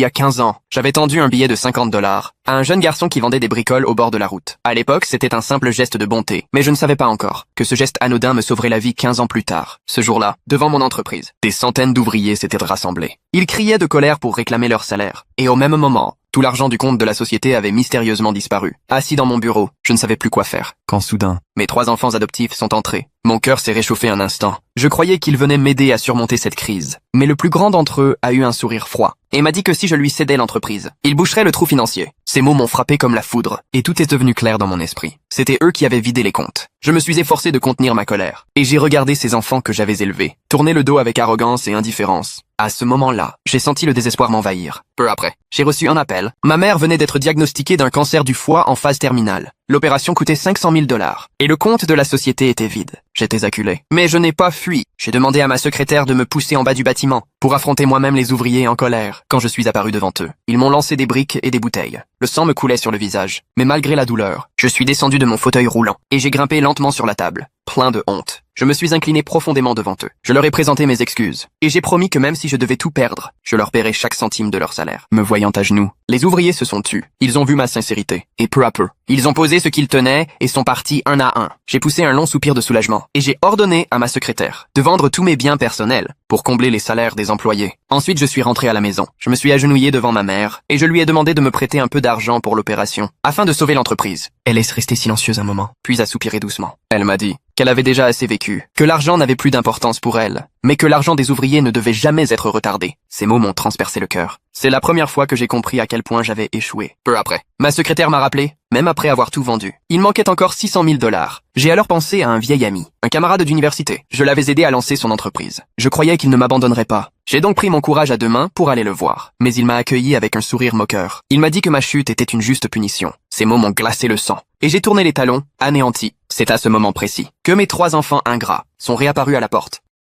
y a 15 ans, j'avais tendu un billet de 50 $ à un jeune garçon qui vendait des bricoles au bord de la route. À l'époque, c'était un simple geste de bonté, mais je ne savais pas encore que ce geste anodin me sauverait la vie 15 ans plus tard. Ce jour-là, devant mon entreprise, des centaines d'ouvriers s'étaient rassemblés. Ils criaient de colère pour réclamer leur salaire. Et au même moment, tout l'argent du compte de la société avait mystérieusement disparu. Assis dans mon bureau, je ne savais plus quoi faire. Quand soudain, mes 3 enfants adoptifs sont entrés. Mon cœur s'est réchauffé un instant. Je croyais qu'ils venaient m'aider à surmonter cette crise. Mais le plus grand d'entre eux a eu un sourire froid et m'a dit que si je lui cédais l'entreprise, il boucherait le trou financier. Ces mots m'ont frappé comme la foudre et tout est devenu clair dans mon esprit. C'était eux qui avaient vidé les comptes. Je me suis efforcé de contenir ma colère et j'ai regardé ces enfants que j'avais élevés, tourner le dos avec arrogance et indifférence. À ce moment-là, j'ai senti le désespoir m'envahir. Peu après, j'ai reçu un appel. Ma mère venait d'être diagnostiquée d'un cancer du foie en phase terminale. L'opération coûtait 500 000 $ et le compte de la société était vide. J'étais acculé. Mais je n'ai pas fui. J'ai demandé à ma secrétaire de me pousser en bas du bâtiment pour affronter moi-même les ouvriers en colère. Quand je suis apparu devant eux, ils m'ont lancé des briques et des bouteilles. Le sang me coulait sur le visage. Mais malgré la douleur, je suis descendu de mon fauteuil roulant et j'ai grimpé lentement sur la table, plein de honte. Je me suis incliné profondément devant eux. Je leur ai présenté mes excuses. Et j'ai promis que même si je devais tout perdre, je leur paierais chaque centime de leur salaire. Me voyant à genoux, les ouvriers se sont tus. Ils ont vu ma sincérité. Et peu à peu, ils ont posé ce qu'ils tenaient et sont partis un à un. J'ai poussé un long soupir de soulagement. Et j'ai ordonné à ma secrétaire de vendre tous mes biens personnels pour combler les salaires des employés. Ensuite, je suis rentré à la maison. Je me suis agenouillé devant ma mère et je lui ai demandé de me prêter un peu d'argent pour l'opération, afin de sauver l'entreprise. Elle est restée silencieuse un moment, puis a soupiré doucement. Elle m'a dit qu'elle avait déjà assez vécu, que l'argent n'avait plus d'importance pour elle, mais que l'argent des ouvriers ne devait jamais être retardé. Ces mots m'ont transpercé le cœur. C'est la première fois que j'ai compris à quel point j'avais échoué. Peu après, ma secrétaire m'a rappelé, même après avoir tout vendu. Il manquait encore 600 000 $. J'ai alors pensé à un vieil ami, un camarade d'université. Je l'avais aidé à lancer son entreprise. Je croyais qu'il ne m'abandonnerait pas. J'ai donc pris mon courage à 2 mains pour aller le voir. Mais il m'a accueilli avec un sourire moqueur. Il m'a dit que ma chute était une juste punition. Ces mots m'ont glacé le sang. Et j'ai tourné les talons, anéanti. C'est à ce moment précis que mes 3 enfants ingrats sont réapparus à la porte.